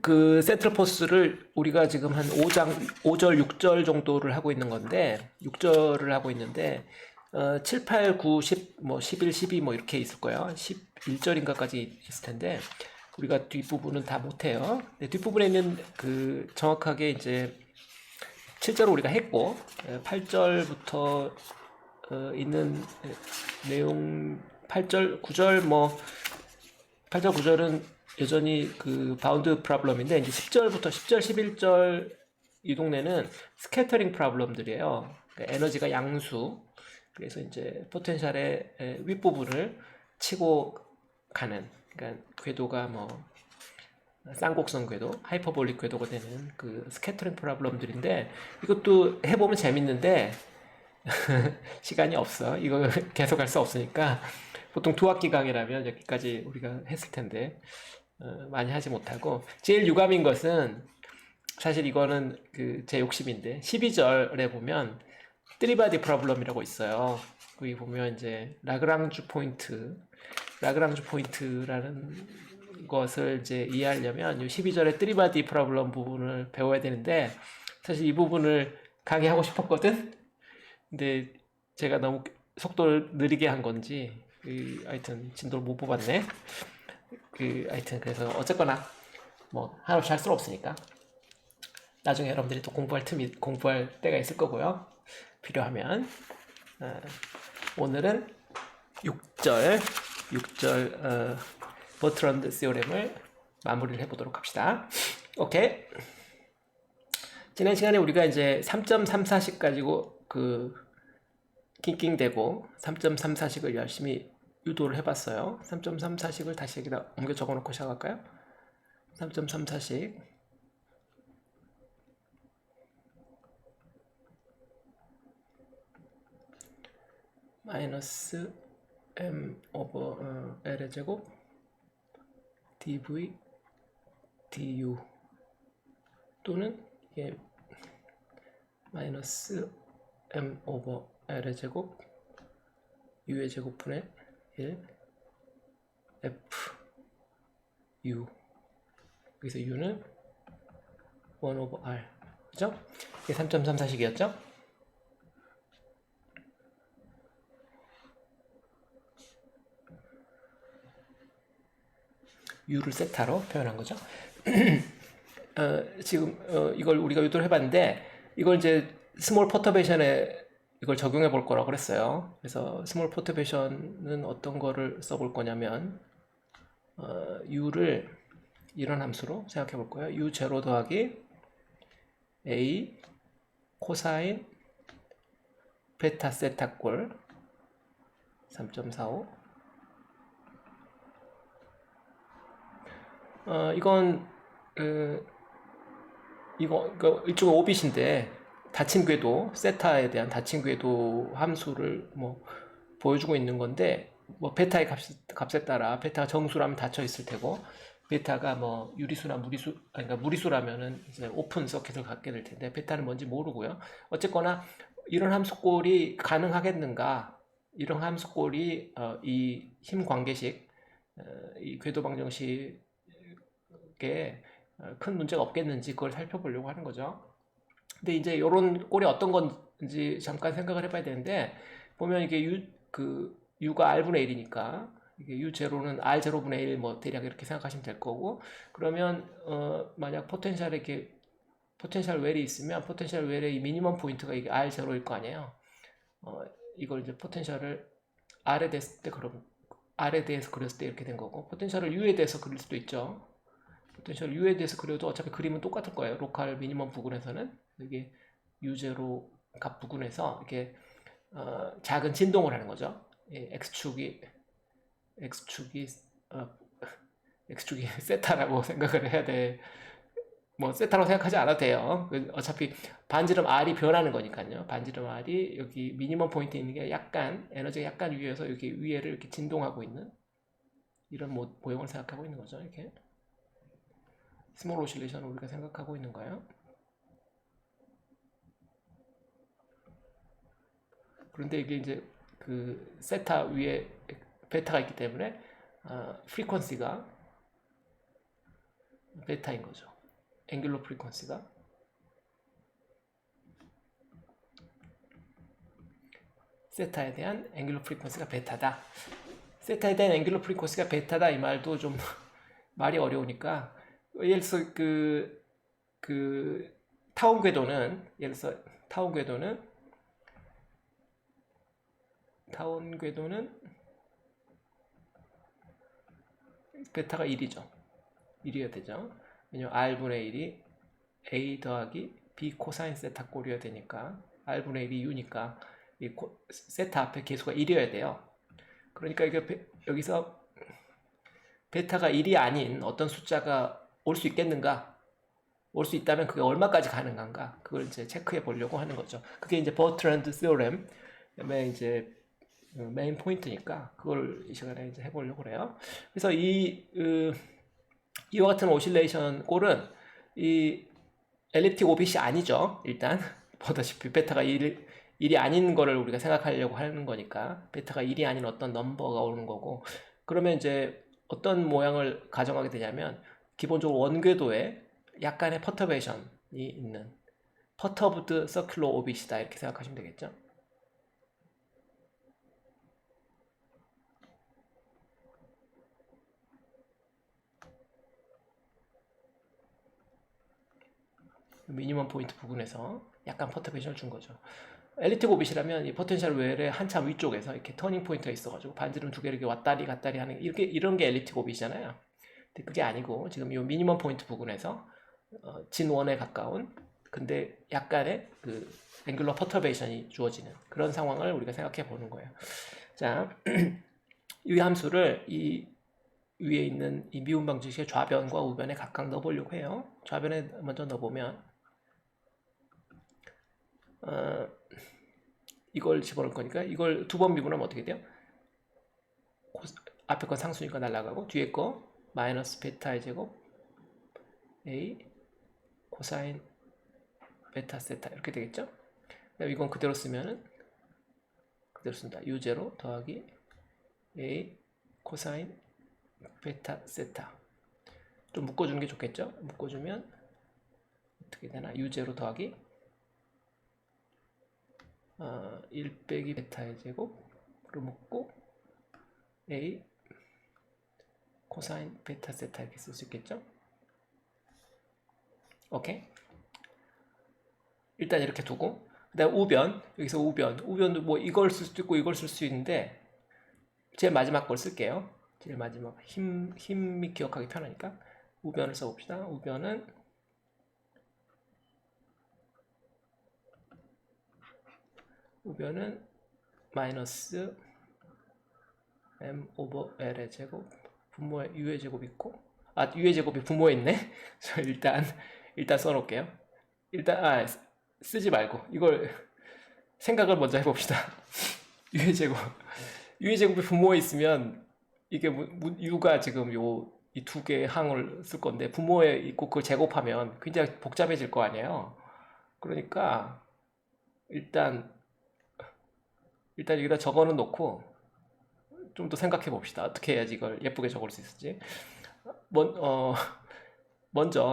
그 센트럴 포스를 우리가 지금 한 5절, 6절 정도를 하고 있는 건데, 6절을 하고 있는데, 7, 8, 9, 10, 뭐 11, 12 뭐 이렇게 있을 거예요. 11절인가까지 있을 텐데, 우리가 뒷부분은 다 못해요. 근데 뒷부분에 있는 그 정확하게 이제 7절을 우리가 했고, 8절부터 있는 내용, 8절, 9절 뭐 8절, 9절은 여전히 그 바운드 프로블럼인데 이제 10절부터 10절, 11절 이 동네는 스캐터링 프로블럼들이에요. 그러니까 에너지가 양수. 그래서 이제 포텐셜의 윗부분을 치고 가는, 그러니까 궤도가 뭐 쌍곡선 궤도, 하이퍼볼릭 궤도가 되는 그 스캐터링 프로블럼들인데 이것도 해보면 재밌는데 시간이 없어. 이거 계속 할 수 없으니까 보통 두 학기 강의라면 여기까지 우리가 했을 텐데 많이 하지 못하고 제일 유감인 것은 사실 이거는 그 제 욕심인데 12절에 보면 트리바디 프로블럼이라고 있어요. 거기 보면 이제 라그랑주 포인트라는 것을 이제 이해하려면 이 12절의 트리바디 프로블럼 부분을 배워야 되는데 사실 이 부분을 강의하고 싶었거든. 근데 제가 너무 속도를 느리게 한 건지 하여튼 진도를 못 뽑았네. 하여튼 그래서 어쨌거나 뭐 한없이 할 수는 없으니까 나중에 여러분들이 또 공부할 때가 있을 거고요. 필요하면 오늘은 6절 버트런드 시오렘을 마무리를 해보도록 합시다. 오케이. 지난 시간에 우리가 이제 3.34식 가지고 그 낑낑대고 3.34식을 열심히 유도를 해봤어요. 3.34식을 다시 여기다 옮겨 적어놓고 시작할까요? 3.34식 마이너스 m 오버 l의 제곱 dv du 또는 이게 마이너스 m 오버 l의 제곱 u의 제곱분의 1 f u 여기서 u는 1 오버 r 그죠? 이게 3.34식이었죠? u를 세타로 표현한 거죠. 지금 이걸 우리가 유도를 해봤는데 이걸 이제 스몰 퍼터베이션에 이걸 적용해 볼 거라고 그랬어요. 그래서 스몰 퍼터베이션은 어떤 거를 써볼 거냐면 u를 이런 함수로 생각해 볼 거예요. u0 더하기 a 코사인 베타 세타 꼴 3.45 이건 이거 일종의 오빗인데 닫힌 궤도 세타에 대한 닫힌 궤도 함수를 뭐 보여주고 있는 건데 뭐 베타의 값에 따라 베타가 정수라면 닫혀 있을 테고 베타가 뭐 유리수나 무리수 그러니까 무리수라면은 이제 오픈 서킷을 갖게 될 텐데 베타는 뭔지 모르고요. 어쨌거나 이런 함수꼴이 가능하겠는가? 이런 함수꼴이 이 힘 관계식 이 궤도 방정식에 큰 문제가 없겠는지 그걸 살펴보려고 하는 거죠. 근데 이제 이런 꼴이 어떤 건지 잠깐 생각을 해봐야 되는데 보면 이게 u가 r분의 1이니까 이게 u0는 r0분의 1 뭐 대략 이렇게 생각하시면 될 거고 그러면 만약 포텐셜에 이렇게 포텐셜 웰이 있으면 포텐셜 웰의 미니멈 포인트가 이게 r0일 거 아니에요. 이걸 이제 포텐셜을 r에 대했을 때 그럼 r에 대해서 그렸을 때 이렇게 된 거고 포텐셜을 u에 대해서 그릴 수도 있죠. 포텐셜 u에 대해서 그려도 어차피 그림은 똑같을 거예요. 로컬 미니멈 부근에서는 이게 u0 값 부근에서 이렇게 작은 진동을 하는 거죠. x축이 x축이 어, x축이 세타라고 생각을 해야 돼. 뭐 세타라고 생각하지 않아도 돼요. 어차피 반지름 r이 변하는 거니까요. 반지름 r이 여기 미니멈 포인트에 있는 게 약간 에너지가 약간 위에서 여기 위에를 이렇게 진동하고 있는 이런 모형을 생각하고 있는 거죠. 이렇게 스몰 오실레이션을 우리가 생각하고 있는 거예요. 그런데 이게 이제 그 세타 위에 베타가 있기 때문에 프리퀀시가 베타인 거죠. 앵귤러 프리퀀시가 세타에 대한 앵귤러 프리퀀시가 베타다. 세타에 대한 앵귤러 프리퀀시가 베타다 이 말도 좀 말이 어려우니까 예를 들어서 그 타운 궤도는 예를 들어서 타운 궤도는 베타가 1이죠. 1이어야 되죠. 왜냐면 R분의 1이 A 더하기 B 코사인 세타 꼴이어야 되니까 R분의 1이 U니까 이 세타 앞에 계수가 1이어야 돼요. 그러니까 이게 여기서 베타가 1이 아닌 어떤 숫자가 올 수 있겠는가? 올 수 있다면 그게 얼마까지 가능한가? 그걸 이제 체크해 보려고 하는 거죠. 그게 이제 버트랜드 theorem의 이제 메인 포인트니까 그걸 이 시간에 이제 해보려고 그래요. 그래서 이와 같은 오실레이션 꼴은 이 엘립틱 오빗이 아니죠. 일단 보다시피 베타가 1이 아닌 거를 우리가 생각하려고 하는 거니까 베타가 1이 아닌 어떤 넘버가 오는 거고, 그러면 이제 어떤 모양을 가정하게 되냐면 기본적으로 원궤도에 약간의 퍼터베이션이 있는 퍼터브드 서큘러 오빗이다 이렇게 생각하시면 되겠죠. 미니멈 포인트 부근에서 약간 퍼터베이션을 준 거죠. 엘리트 오빗이라면 이 포텐셜 웰의 한참 위쪽에서 이렇게 터닝 포인트가 있어가지고 반지름 두 개를 이렇게 왔다리 갔다리 하는 이런 게 엘리트 오빗이잖아요. 근데 그게 아니고 지금 이 미니멈 포인트 부근에서 진원에 가까운 근데 약간의 그 앵귤러 퍼터베이션이 주어지는 그런 상황을 우리가 생각해 보는 거예요. 자, 이 함수를 이 위에 있는 이 미분 방정식의 좌변과 우변에 각각 넣어보려고 해요. 좌변에 먼저 넣어보면 이걸 집어넣을 거니까 이걸 두 번 미분하면 어떻게 돼요? 앞에 거 상수니까 날아가고 뒤에 거 마이너스 베타의 제곱 A 코사인 베타 세타 이렇게 되겠죠? 이건 그대로 쓰면은 그대로 쓴다. U0 더하기 A 코사인 베타 세타. 좀 묶어주는 게 좋겠죠? 묶어주면 어떻게 되나? U0 더하기 1 빼기 베타의 제곱으로 묶고 A 코사인 베타 세타 이렇게 쓸 수 있겠죠? 오케이? 일단 이렇게 두고 그다음 우변, 여기서 우변도 뭐 이걸 쓸 수도 있고 이걸 쓸 수 있는데 제일 마지막 걸 쓸게요. 제일 마지막 힘이 기억하기 편하니까 우변을 써봅시다. 우변은 마이너스 m 오버 l의 제곱 분모에 u의 제곱 있고 u의 제곱이 분모에 있네. 일단 써놓을게요. 일단 쓰지 말고 이걸 생각을 먼저 해봅시다. u의 제곱이 분모에 있으면 이게 u가 지금 이 두 개의 항을 쓸 건데 분모에 있고 그걸 제곱하면 굉장히 복잡해질 거 아니에요. 그러니까 일단 여기다 적어는 놓고 좀 더 생각해 봅시다. 어떻게 해야지 이걸 예쁘게 적을 수 있을지. 먼저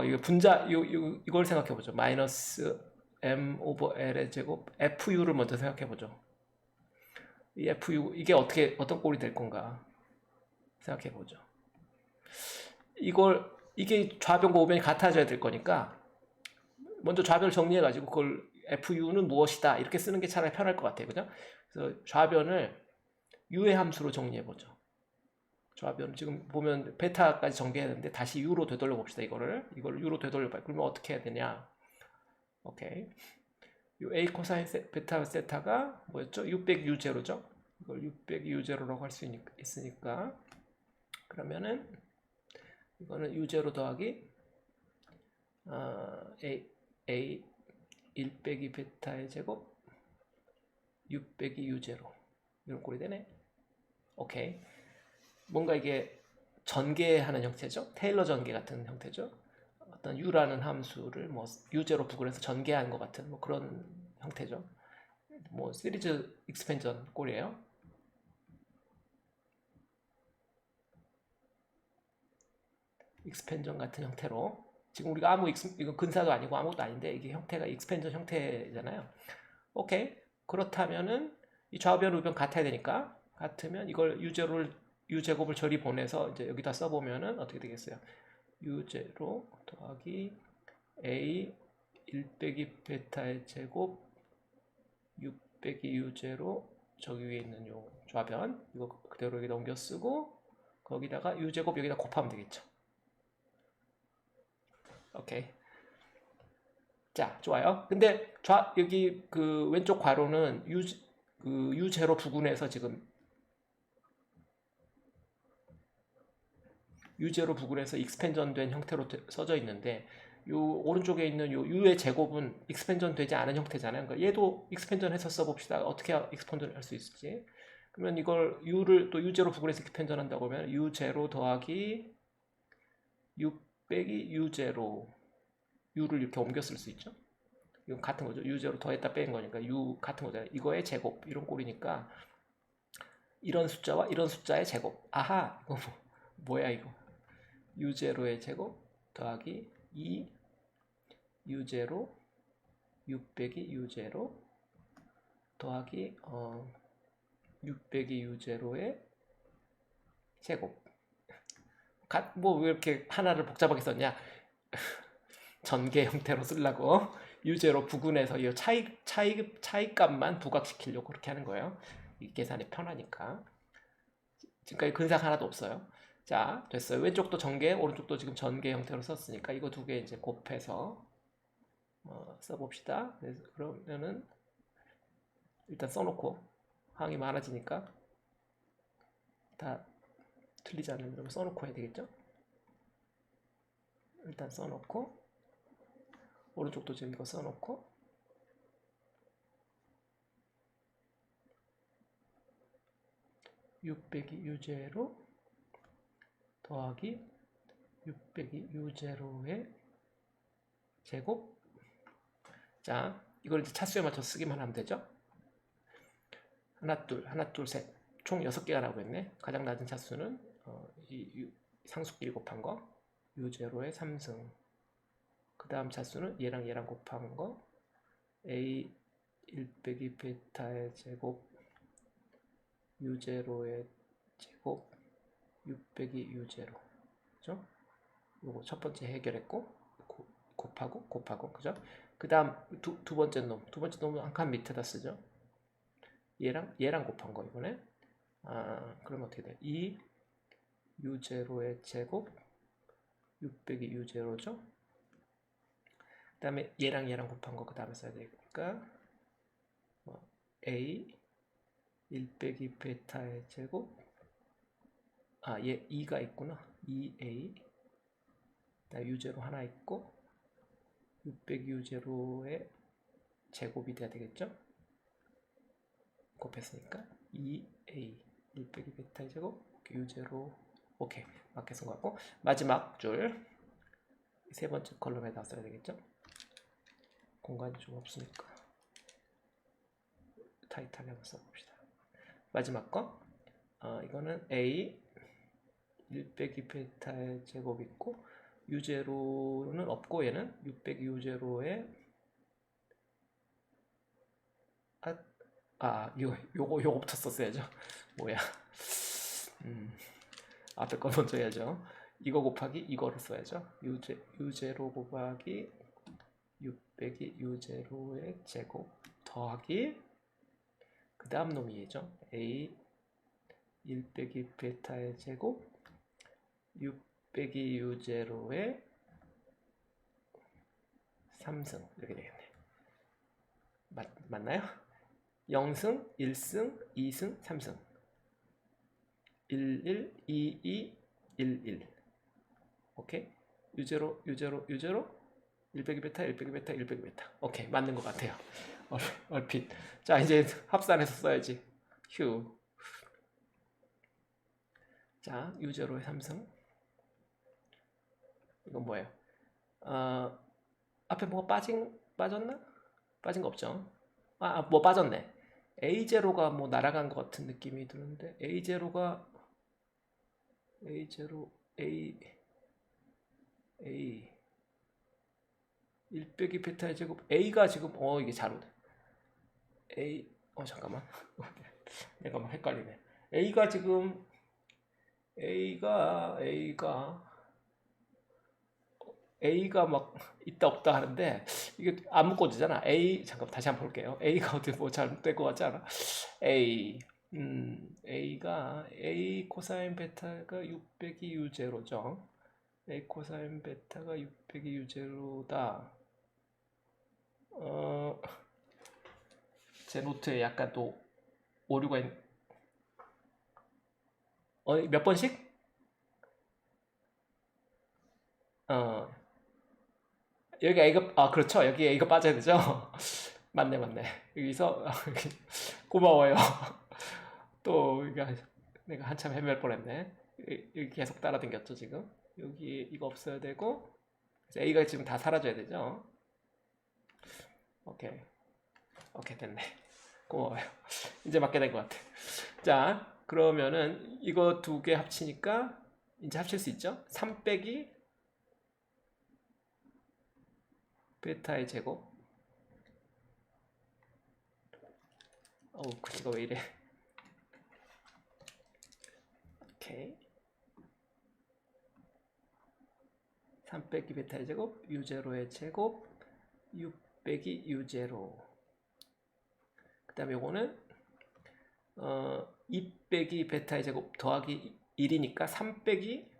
이걸 생각해 보죠. 마이너스 m 오버 l의 제곱 fu를 먼저 생각해 보죠. 이 fu 이게 어떤 꼴이 될 건가 생각해 보죠. 이게 좌변과 우변이 같아져야 될 거니까 먼저 좌변을 정리해 가지고 그걸 fu는 무엇이다 이렇게 쓰는 게 차라리 편할 것 같아요. 그죠? 그래서 좌변을 u의 함수로 정리해 보죠. 좌변 지금 보면 베타까지 전개했는데 다시 u로 되돌려 봅시다. 이걸 u로 되돌려 봐요. 그러면 어떻게 해야 되냐? 오케이. 요 a 코사인 베타 세타가 뭐였죠? 600 u0죠. 이걸 600 u0라고 할 수 있으니까 그러면은 이거는 u0 더하기 a 1 빼기 베타의 제곱 6 빼기 u0 이런 꼴이 되네. 오케이. 뭔가 이게 전개하는 형태죠. 테일러 전개 같은 형태죠. 어떤 u라는 함수를 뭐 u0 부근해서 전개한 것 같은 뭐 그런 형태죠. 뭐 시리즈 익스펜전 꼴이에요. 익스펜전 같은 형태로 지금 우리가 이거 근사도 아니고 아무것도 아닌데 이게 형태가 익스펜전 형태잖아요. 오케이. 그렇다면은 이 좌변 우변 같아야 되니까 같으면 이걸 유제곱을 저리 보내서 이제 여기다 써보면은 어떻게 되겠어요? 유제로 더하기 a 1 빼기 베타의 제곱 6 빼기 유제로 저기 위에 있는 요 좌변 이거 그대로 여기 넘겨 쓰고 거기다가 유제곱 여기다 곱하면 되겠죠. 오케이. 자, 좋아요. 근데 여기 그 왼쪽 괄호는 유제로 부근해서 지금 유제로 부근해서 익스펜전 된 형태로 써져 있는데 요 오른쪽에 있는 요 u의 제곱은 익스펜전 되지 않은 형태잖아요. 그러니까 얘도 익스펜전 해서 써봅시다. 어떻게 익스펜전 할 수 있을지. 그러면 이걸 u를 또 u제로 부근해서 익스펜전 한다고 하면 u제로 더하기 6 빼기 u제로 u를 이렇게 옮겨 쓸 수 있죠. 이건 같은 거죠. u제로 더했다 뺀 거니까 u 같은 거잖아요. 이거의 제곱 이런 꼴이니까 이런 숫자와 이런 숫자의 제곱. 아하, 이거 뭐야 이거. u제로의 제곱 더하기 2 u제로 6 빼기 u제로 더하기 6 빼기 u제로의 제곱. 뭐 왜 이렇게 하나를 복잡하게 썼냐? 전개 형태로 쓰려고 유제로 부근해서 이 차이값만 부각시키려고 그렇게 하는 거예요. 이 계산이 편하니까. 지금까지 근사가 하나도 없어요. 자, 됐어요. 왼쪽도 전개, 오른쪽도 지금 전개 형태로 썼으니까 이거 두 개 이제 곱해서 써봅시다. 그러면은 일단 써놓고 항이 많아지니까 다 틀리지 않으면 써놓고 해야 되겠죠? 일단 써놓고 오른쪽도 지금 이거 써놓고 6 빼기 u제로 더하기 6 빼기 u제로의 제곱. 자, 이걸 이제 차수에 맞춰 쓰기만 하면 되죠. 하나 둘 셋 총 6개가 나오고 있네. 가장 낮은 차수는 이 상수끼리 곱한 거 u제로의 3승. 그 다음 차수는 얘랑 곱한 거 a 1 빼기 베타의 제곱 u제로의 제곱 6 빼기 u제로. 그죠? 요거 첫 번째 해결했고 곱하고 그죠? 그 다음 두 번째 놈은 한 칸 밑에다 쓰죠. 얘랑 곱한 거 이번에. 그러면 어떻게 돼? 2 u제로의 제곱 6 빼기 u제로죠. 그 다음에 얘랑 곱한 거 그 다음에 써야 되니까 a 1 빼기 베타의 제곱 얘 2가 있구나. 2a u제로 하나 있고 6 빼기 u제로의 제곱이 돼야 되겠죠? 곱했으니까 2a 1 빼기 베타의 제곱 u제로. 오케이, 맞게 쓴 것 같고 마지막 줄 세 번째 컬럼에다 써야 되겠죠? 공간이 좀 없으니까 타이트하게 한번 써봅시다. 마지막 거 이거는 a 1 빼기 베타의 제곱 있고 u제로는 없고 얘는 6 빼기 u제로의 요거부터 썼어야죠. 뭐야. 앞에 거 먼저 해야죠. 이거 곱하기 이거를 써야죠. u제로 곱하기 6 빼기 u제로의 제곱 더하기 그 다음 놈이 얘죠. a 1 빼기 베타의 제곱 6 빼기 u제로의 3승 이렇게 되겠네. 맞나요? 0승, 1승, 2승, 3승 1, 1, 2, 2, 1, 1 오케이? 유제로 1 빼기 베타 1 빼기 베타 1 빼기 베타. 오케이, 맞는 것 같아요. 얼핏. 자, 이제 합산해서 써야지. 휴. 자, 유제로의 3승 이건 뭐예요? 앞에 뭐가 빠졌나? 빠진 거 없죠? 뭐 빠졌네. A0가 뭐 날아간 것 같은 느낌이 드는데 A0가 A0 A A 1 빼기 베타의 제곱 A가 지금 이게 잘 오네. A 잠깐만 내가 막 헷갈리네. A가 지금 A가 막 있다 없다 하는데 이게 안 묶어지잖아. A 잠깐 다시 한번 볼게요. A가 어떻게 뭐 잘못될 것 같지 않아? A A가 A 코사인 베타가 6 빼기 U0죠. A 코사인 베타가 6 빼기 U0다. 제 노트에 약간 또 오류가 몇 번씩? 여기 A가 그렇죠. 여기 A가 빠져야 되죠. 맞네. 여기서 고마워요. 또 내가 한참 헤맬 뻔했네. 여기 계속 따라다녔죠 지금. 여기 이거 없어야 되고 A가 지금 다 사라져야 되죠. 오케이 됐네. 고마워요. 이제 맞게 된 것 같아. 자 그러면은 이거 두 개 합치니까 이제 합칠 수 있죠. 3 빼기 베타의 제곱. 글씨가 왜 이래. 오케이. 3 빼기 베타의 제곱, U0의 제곱, 6 빼기 U0. 그 다음에 요거는 2 빼기 베타의 제곱 더하기 1이니까 3 빼기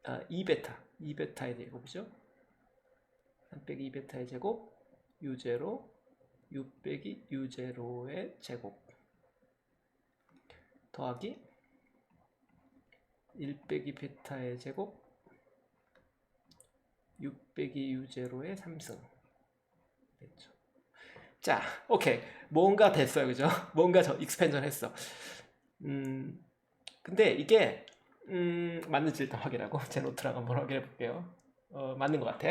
2베타, 2베타의 제곱이죠. 3 빼기 2베타의 제곱, U0, 6 빼기 U0의 제곱 더하기 1 빼기 베타의 제곱, 6 빼기 U0의 3승 됐죠. 자, 오케이. 뭔가 됐어요. 그죠? 뭔가 익스펜전 했어. 근데 이게 맞는지 일단 확인하고 제 노트랑 한번 확인해 볼게요. 맞는 것 같아.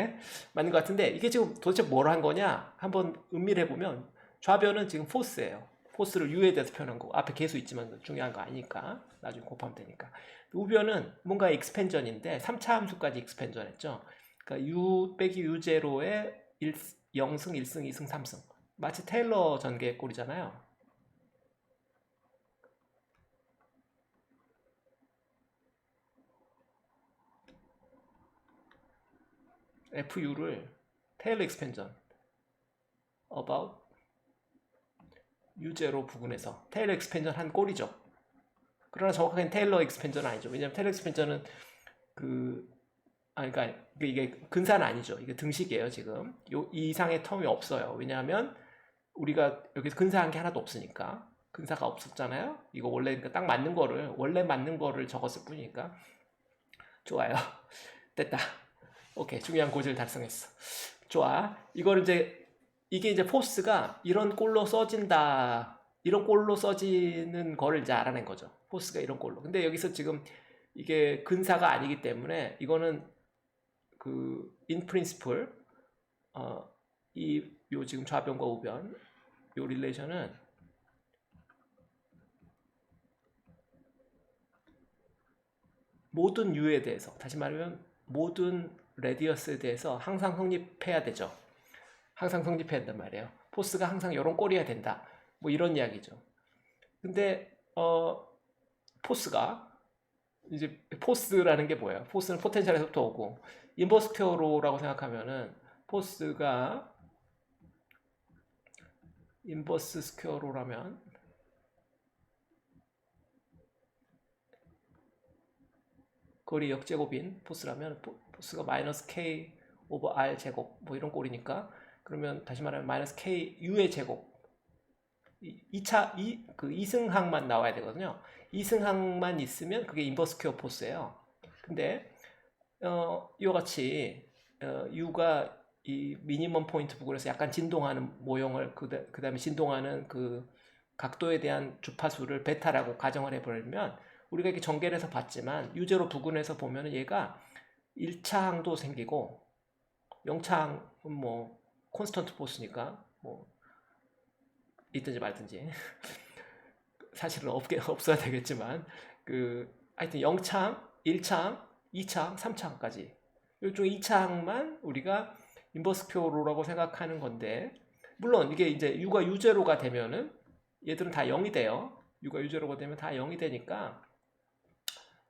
맞는 것 같은데 이게 지금 도대체 뭘 한 거냐? 한번 음미를 해보면 좌변은 지금 포스예요. 포스를 U에 대해서 표현한 거고 앞에 계수 있지만 중요한 거 아니니까 나중에 곱하면 되니까. 우변은 뭔가 익스펜전인데 3차 함수까지 익스펜전 했죠. 그러니까 U 빼기 U0의 0승, 1승, 2승, 3승. 마치 테일러 전개 꼴이잖아요. FU를 테일러 익스펜전 about U0 부분에서 테일러 익스펜전 한 꼴이죠. 그러나 정확하게 테일러 익스펜전은 아니죠. 왜냐하면 테일러 익스펜전은 그러니까 이게 근사는 아니죠. 이게 등식이에요 지금. 이 이상의 텀이 없어요. 왜냐하면 우리가 여기서 근사한 게 하나도 없으니까. 근사가 없었잖아요. 이거 원래 딱 맞는 거를 적었을 뿐이니까. 좋아요. 됐다. 오케이. 중요한 고지를 달성했어. 좋아. 이게 이제 포스가 이런 꼴로 써진다. 이런 꼴로 써지는 거를 이제 알아낸 거죠. 포스가 이런 꼴로. 근데 여기서 지금 이게 근사가 아니기 때문에 이거는 in principle 요 지금 좌변과 우변 요 릴레이션은 모든 U에 대해서 다시 말하면 모든 레디어스에 대해서 항상 성립해야 되죠. 항상 성립해야 된단 말이에요. 포스가 항상 이런 꼴이어야 된다. 뭐 이런 이야기죠. 근데 포스가 이제 포스라는 게 뭐예요? 포스는 포텐셜에서부터 오고 인버스 스퀘어로라고 생각하면은 포스가 인버스 스퀘어로라면 거리 역제곱인 포스라면 포스가 마이너스 k 오버 r 제곱 뭐 이런 꼴이니까 그러면 다시 말하면 마이너스 k u의 제곱 2승항만 나와야 되거든요. 2승항만 있으면 그게 인버스 스퀘어 포스예요. 근데 이와 같이 u가 이 미니멈 포인트 부분에서 약간 진동하는 모형을 그 다음에 진동하는 그 각도에 대한 주파수를 베타라고 가정을 해버리면 우리가 이렇게 전개를 해서 봤지만 U0 부근에서 보면은 얘가 1차항도 생기고 0차항은 뭐 콘스턴트 포스니까 뭐 있든지 말든지 사실은 없어야 되겠지만 하여튼 0차항, 1차항, 2차항, 3차항까지 일종의 2차 항만 우리가 인버스 표로라고 생각하는 건데, 물론 이게 이제 U가 U0가 되면은 얘들은 다 0이 돼요. U가 U0가 되면 다 0이 되니까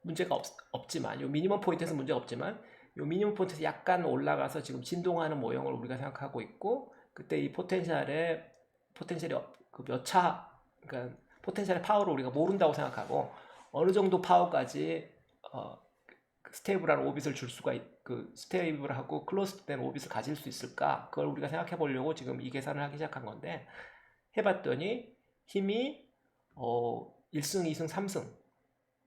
문제가 없지만, 요 미니멈 포인트에서 문제가 없지만, 요 미니멈 포인트에서 약간 올라가서 지금 진동하는 모형을 우리가 생각하고 있고, 그때 이 포텐셜이 그 몇 차, 그러니까 포텐셜의 파워를 우리가 모른다고 생각하고, 어느 정도 파워까지 스테이블한 오빗을 줄 수가 그 스테이블하고 클로스된 오빗을 가질 수 있을까, 그걸 우리가 생각해 보려고 지금 이 계산을 하기 시작한 건데, 해봤더니 힘이 1승, 2승, 3승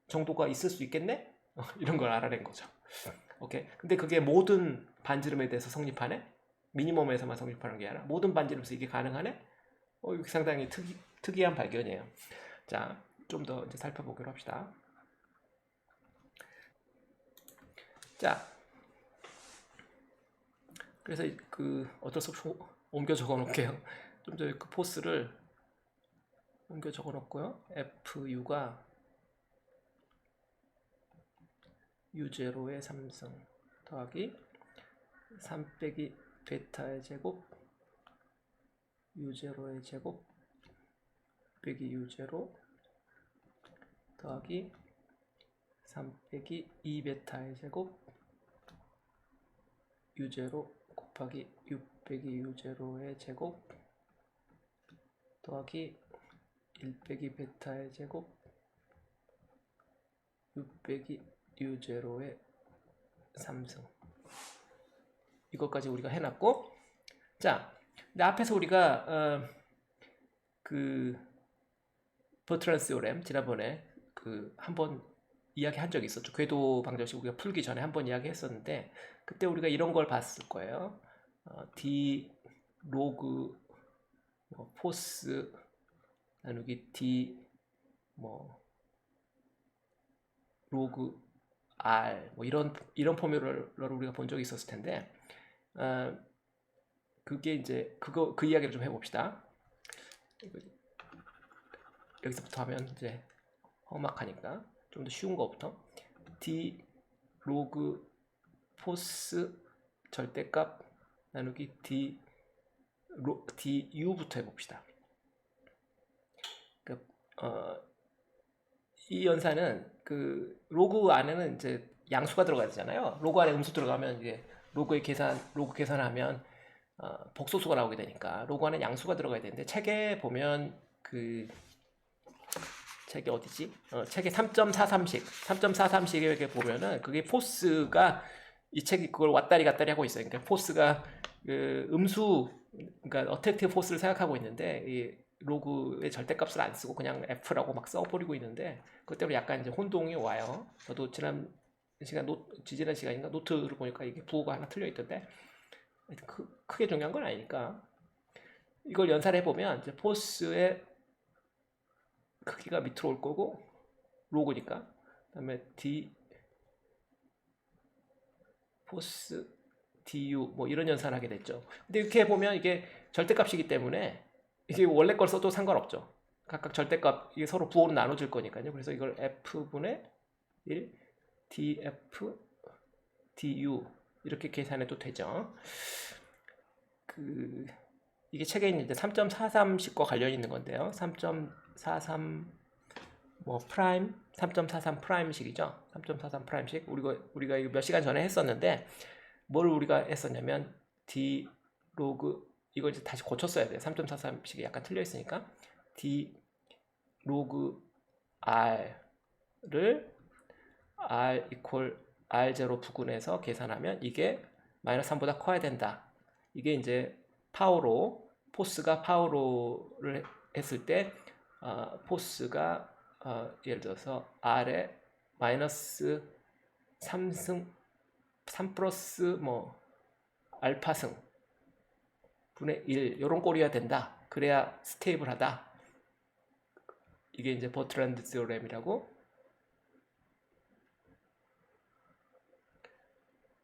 정도가 있을 수 있겠네? 이런 걸 알아낸 거죠. 오케이. 근데 그게 모든 반지름에 대해서 성립하네? 미니멈에서만 성립하는 게 아니라 모든 반지름에서 이게 가능하네? 이게 상당히 특이한 발견이에요. 자, 좀 더 이제 살펴보기로 합시다. 자, 그래서 그 어쩔 수 없이 옮겨 적어 놓을게요. 좀 더 그 포스를 옮겨 적어 놓고요. FU가 U0의 3승 더하기 3 빼기 베타의 제곱 U0의 제곱 빼기 U0 더하기 3 빼기 2베타의 제곱 U0 곱하기 6 빼기 U0의 제곱 더하기 1 빼기 베타의 제곱 6 빼기 U0의 3승. 이것까지 우리가 해놨고, 자, 근데 앞에서 우리가 그 버트란드 세오렘 지난번에 그 한번 이야기한 적이 있었죠. 궤도 방정식 우리가 풀기 전에 한번 이야기했었는데, 그때 우리가 이런 걸 봤을 거예요. D 로그 포스 나누기 D 로그 R 이런 포뮬러를 우리가 본 적이 있었을 텐데, 그게 이제 그 이야기를 좀 해봅시다. 여기서부터 하면 이제 험악하니까 좀 더 쉬운 거부터 D 로그 포스 절대값 나누기 DU부터 해봅시다. 그러니까 이 연산은 그 로그 안에는 이제 양수가 들어가야 되잖아요. 로그 안에 음수 들어가면 이제 로그 계산하면 복소수가 나오게 되니까 로그 안에 양수가 들어가야 되는데, 책에 보면 그 책이 어디지? 책의 3.43식에 보면은 그게 포스가, 이 책이 그걸 왔다리 갔다리 하고 있어요. 그러니까 포스가 그 음수, 그러니까 어택티브 포스를 생각하고 있는데 이 로그의 절대값을 안 쓰고 그냥 F라고 막 써버리고 있는데, 그것 때문에 약간 이제 혼동이 와요. 저도 지난 시간인가 노트를 보니까 이게 부호가 하나 틀려 있던데, 크게 중요한 건 아니니까 이걸 연산해 보면 이제 포스의 크기가 밑으로 올 거고 로그니까, 그다음에 D 포스 du 이런 연산하게 됐죠. 근데 이렇게 보면 이게 절대값이기 때문에 이게 원래 걸 써도 상관없죠. 각각 절대값 이게 서로 부호로 나눠질 거니까요. 그래서 이걸 f분의 1 df du 이렇게 계산해도 되죠. 이게 책에 있는 3.43식과 관련이 있는 건데요. 3.43 프라임, 3.43 프라임식이죠. 3.43 프라임식. 우리가 이거 몇 시간 전에 했었는데, 뭘 우리가 했었냐면 D 로그, 이걸 이제 다시 고쳤어야 돼요. 3.43식이 약간 틀려 있으니까 D 로그 R를 R 이퀄 R0 부근에서 계산하면 이게 마이너스 3보다 커야 된다. 이게 이제 포스가 파워로를 했을 때 포스가 예를 들어서 R에 마이너스 3승 3 플러스 알파승 분의 1 요런 꼴이어야 된다. 그래야 스테이블하다. 이게 이제 버트란드 세오렘이라고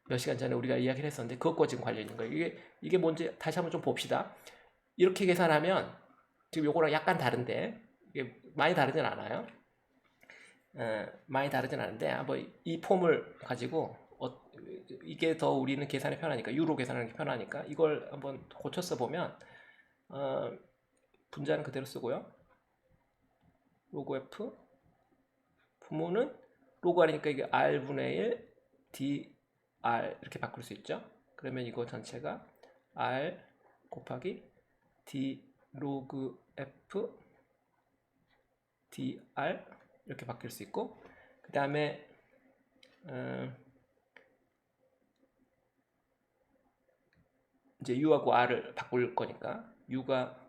몇 시간 전에 우리가 이야기를 했었는데, 그것과 지금 관련 있는 거예요. 이게 뭔지 다시 한번 좀 봅시다. 이렇게 계산하면 지금 요거랑 약간 다른데, 이게 많이 다르진 않아요. 많이 다르진 않은데, 한번 이 폼을 가지고 이게 더 우리는 계산이 편하니까 유로 계산하는 게 편하니까 이걸 한번 고쳐서 보면 분자는 그대로 쓰고요. 로그 F 분모는 로그 R이니까 이게 R분의 1 dr 이렇게 바꿀 수 있죠. 그러면 이거 전체가 R 곱하기 d 로그 F dr 이렇게 바뀔 수 있고, 그 다음에 이제 U하고 R을 바꿀 거니까 U가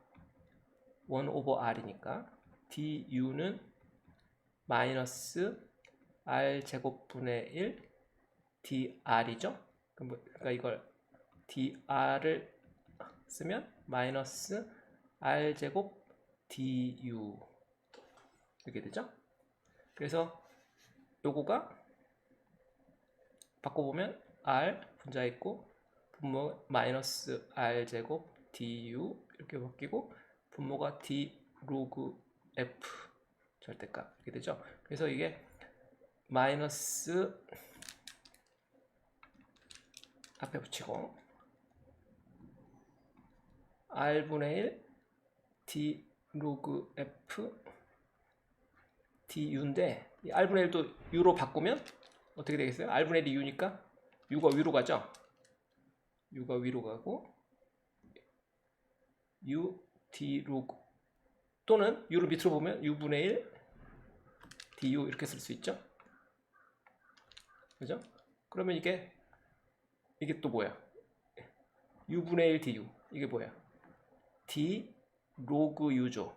1 오버 R이니까 du는 마이너스 R 제곱분의 1 dr이죠. 그러니까 이걸 dr을 쓰면 마이너스 R 제곱 du 이렇게 되죠. 그래서 요거가 바꿔보면 R 분자 있고 분모 마이너스 R 제곱 du 이렇게 바뀌고 분모가 d 로그 f 절대값 이렇게 되죠. 그래서 이게 마이너스 앞에 붙이고 R분의 1 d 로그 f du인데 이 R분의 1도 U로 바꾸면 어떻게 되겠어요? R분의 1이 U니까 U가 위로 가죠? U가 위로 가고 U d 로그 또는 U를 밑으로 보면 U분의 1 du 이렇게 쓸 수 있죠? 그죠? 그러면 이게 또 뭐야? U분의 1 du 이게 뭐야? d 로그 U죠.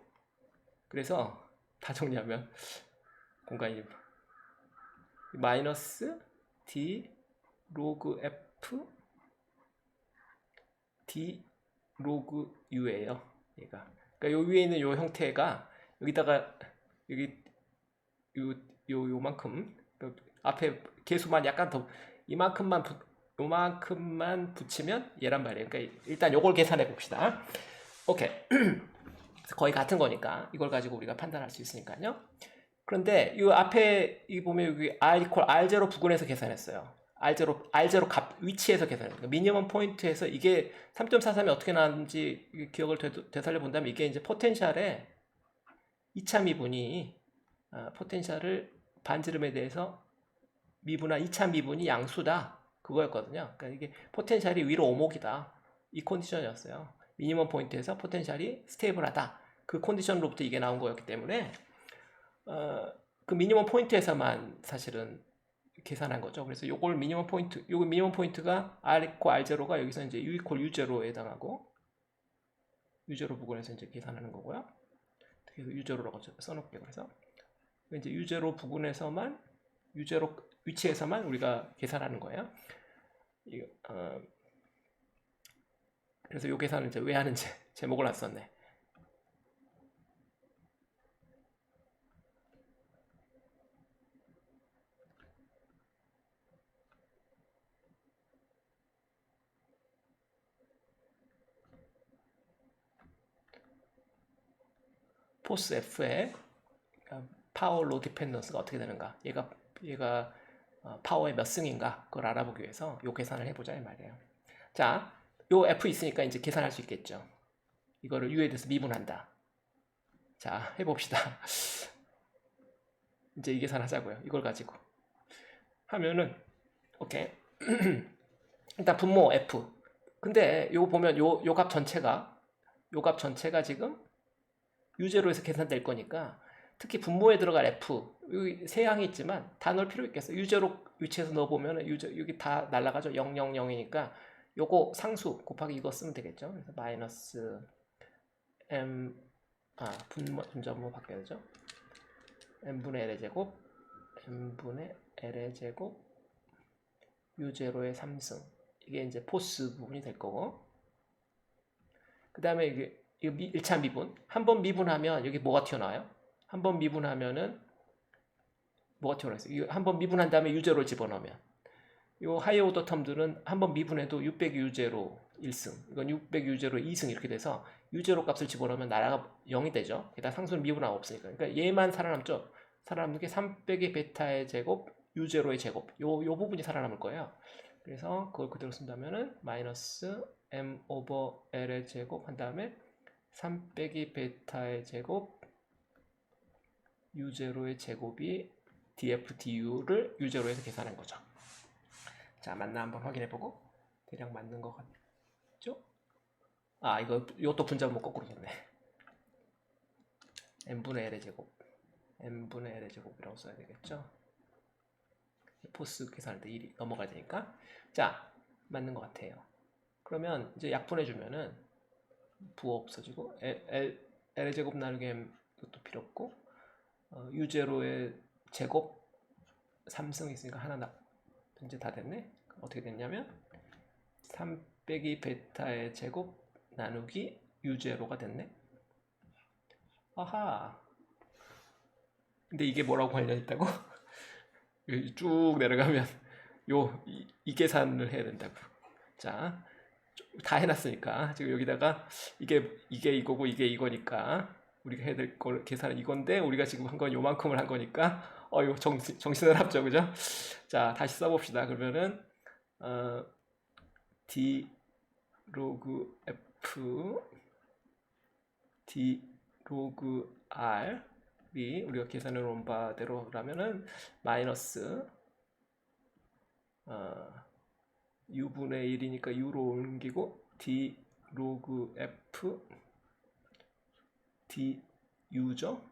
그래서 다 정리하면 공간이 마이너스 d 로그 f d 로그 u예요. 얘가. 그러니까 요 위에 있는 요 형태가 여기다가 여기 요만큼 앞에 개수만 약간 더 요만큼만 붙이면 얘란 말이에요. 그러니까 일단 요걸 계산해 봅시다. 오케이. 거의 같은 거니까 이걸 가지고 우리가 판단할 수 있으니까요. 그런데 이 앞에 이 보면 여기 R 이퀄 R0 부근에서 계산했어요. R0 값 위치에서 계산했어요. 그러니까 미니멈 포인트에서 이게 3.43이 어떻게 나왔는지 기억을 되살려 본다면 이게 이제 포텐셜의 2차 미분이 포텐셜을 반지름에 대해서 미분한 2차 미분이 양수다. 그거였거든요. 그러니까 이게 포텐셜이 위로 오목이다. 이 컨디션이었어요. 미니멈 포인트에서 포텐셜이 스테이블하다. 그 컨디션으로부터 이게 나온 거였기 때문에 그 미니멈 포인트에서만 사실은 계산한 거죠. 그래서 요걸 미니멈 포인트가 R 있고 R0가 여기서 이제 U 이퀄 U0에 해당하고 U0 부근에서 이제 계산하는 거고요. 그래서 U0라고 써놓을게요. 그래서 이제 U0 부근에서만 U0 위치에서만 우리가 계산하는 거예요. 그래서 요 계산을 이제 왜 하는지 제목을 안 썼네. 포스 F의 파워 로 디펜던스가 어떻게 되는가, 얘가 파워의 몇 승인가 그걸 알아보기 위해서 요 계산을 해보자 이 말이에요. 자, 요 F 있으니까 이제 계산할 수 있겠죠. 이거를 U에 대해서 미분한다. 자, 해봅시다. 이제 이 계산 하자고요. 이걸 가지고 하면은 오케이. 일단 분모 F. 근데 요거 보면 요 값 전체가 지금 U0에서 계산될 거니까 특히 분모에 들어갈 F 여기 세 항이 있지만 다 넣을 필요 있겠어. U0 위치에서 넣어보면 여기 다 날라가죠. 0, 0, 0이니까 요거 상수 곱하기 이거 쓰면 되겠죠. 그래서 마이너스 M 분자분모 바뀌어야 되죠. M분의 L의 제곱 M분의 L의 제곱 U0의 3승 이게 이제 포스 부분이 될 거고, 그 다음에 이게 1차 미분 한 번 미분하면 여기 뭐가 튀어나와요? 한 번 미분하면은 뭐가 튀어나와요? 한 번 미분한 다음에 U0를 집어넣으면 요 하이어 오더 텀들은 한 번 미분해도 600 U0 1승 이건 600 U0 2승 이렇게 돼서 U0 값을 집어넣으면 나라가 0이 되죠. 게다가 상수는 미분하고 없으니까. 그러니까 얘만 살아남죠. 살아남는 게 300의 베타의 제곱 u0의 제곱 요 부분이 살아남을 거예요. 그래서 그걸 그대로 쓴다면은 마이너스 m 오버 l의 제곱 한 다음에 3 빼기 베타의 제곱 u0의 제곱이 df du를 u0에서 계산한 거죠. 자, 맞나 한번 확인해보고. 대략 맞는 것 같죠? 아, 이것도 분자분모 거꾸로 썼네. n분의 l의 제곱 n분의 l의 제곱이라고 써야 되겠죠? 포스 계산할 때 1이 넘어가야 되니까. 자, 맞는 것 같아요. 그러면 이제 약분해주면은 부호 없어지고 l의 제곱 나누기 m 이것도 필요 없고 u0의 제곱 3승 있으니까 하나 이제 다 됐네. 어떻게 됐냐면 3 빼기 베타의 제곱 나누기 u0가 됐네. 아하. 근데 이게 뭐라고 관련이 있다고? 쭉 내려가면 이 계산을 해야 된다고. 자, 다 해놨으니까 지금 여기다가 이게 이거고 이게 이거니까 우리가 해야 될 걸 계산은 이건데 우리가 지금 한 건 요만큼을 한 거니까 이거 정신을 합쳐, 그죠? 자, 다시 써봅시다. 그러면은 d 로그 f d 로그 r이 우리가 계산해 놓은 바대로라면은 마이너스 u분의 1이니까 u로 옮기고 d 로그 f du죠.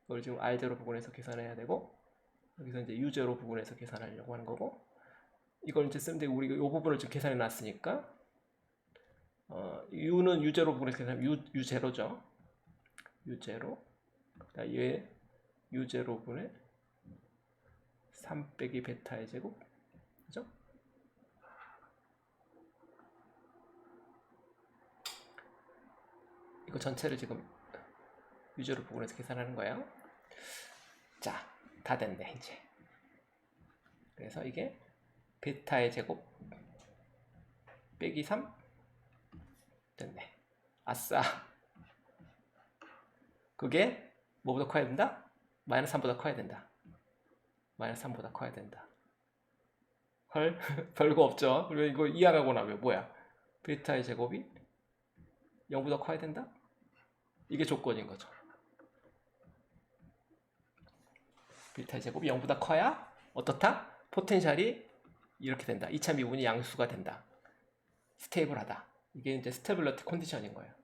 이걸 지금 r0 부분에서 계산해야 되고 여기서 이제 u0 부분에서 계산하려고 하는 거고 이걸 이제 쓰는데 우리가 이 부분을 지금 계산해 놨으니까 u는 u0 부분에서 계산하면 u0죠. u0 얘 u0 분의 3 빼기 베타의 제곱, 그죠? 이거 전체를 지금 u0 부분에서 계산하는 거예요. 자, 다 됐네 이제. 그래서 이게 베타의 제곱 빼기 3 됐네. 아싸. 그게 뭐보다 커야 된다? 마이너스 3보다 커야 된다. 마이너스 3보다 커야 된다. 헐? 별거 없죠? 그리고 이거 이항하고 나면 뭐야? 베타의 제곱이 0보다 커야 된다? 이게 조건인 거죠. 베타의 제곱이 0보다 커야 어떻다? 포텐셜이 이렇게 된다. 2차 미분이 양수가 된다. 스테이블하다. 이게 이제 스테빌러티 컨디션인 거예요.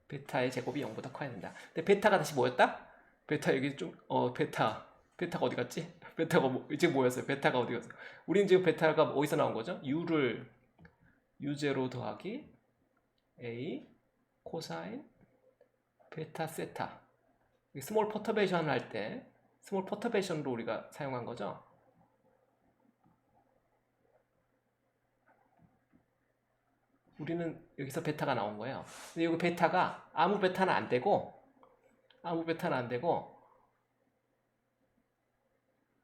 베타의 제곱이 0보다 커야 된다. 근데 베타가 다시 뭐였다? 베타 여기 좀 베타가 어디 갔지? 베타가 지금 뭐였어요? 베타가 어디 갔어? 우리는 지금 베타가 어디서 나온 거죠? u를 u0 더하기 a 코사인 베타 세타. 스몰 퍼터베이션 할 때 스몰 퍼터베이션으로 우리가 사용한 거죠. 우리는 여기서 베타가 나온 거예요. 근데 여기 베타가 아무 베타는 안 되고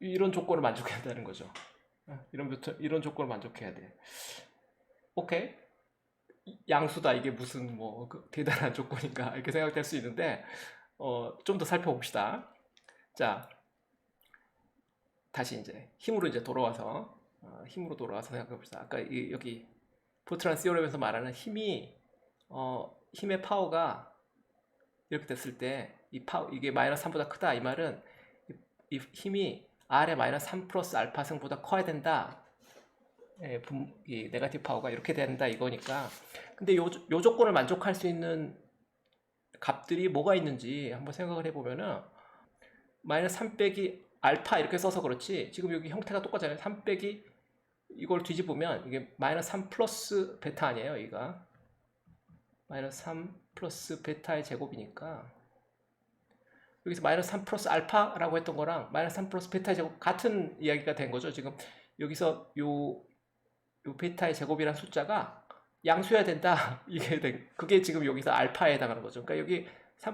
이런 조건을 만족해야 된다는 거죠. 이런 조건을 만족해야 돼. 오케이. 양수다. 이게 무슨 대단한 조건인가 이렇게 생각될 수 있는데 좀 더 살펴봅시다. 자, 다시 이제 힘으로 돌아와서 생각해봅시다. 아까 여기 포트란 시오렘에서 말하는 힘의 파워가 이렇게 됐을 때 이게 마이너스 3보다 크다 이 말은 이 힘이 R의 마이너스 3 플러스 알파 승보다 커야 된다. 이 네거티브 파워가 이렇게 된다 이거니까. 근데 요 조건을 만족할 수 있는 값들이 뭐가 있는지 한번 생각을 해보면은 마이너스 3 빼기 알파 이렇게 써서 그렇지 지금 여기 형태가 똑같잖아요. 3 빼기 이걸 뒤집으면 이게 마이너스 3 플러스 베타 아니에요. 여기가 마이너스 3 플러스 베타의 제곱이니까 여기서 마이너스 3 플러스 알파라고 했던 거랑 마이너스 3 플러스 베타의 제곱 같은 이야기가 된 거죠. 지금 여기서 요 베타의 제곱이라는 숫자가 양수여야 된다. 그게 지금 여기서 알파에 해당하는 거죠. 그러니까 여기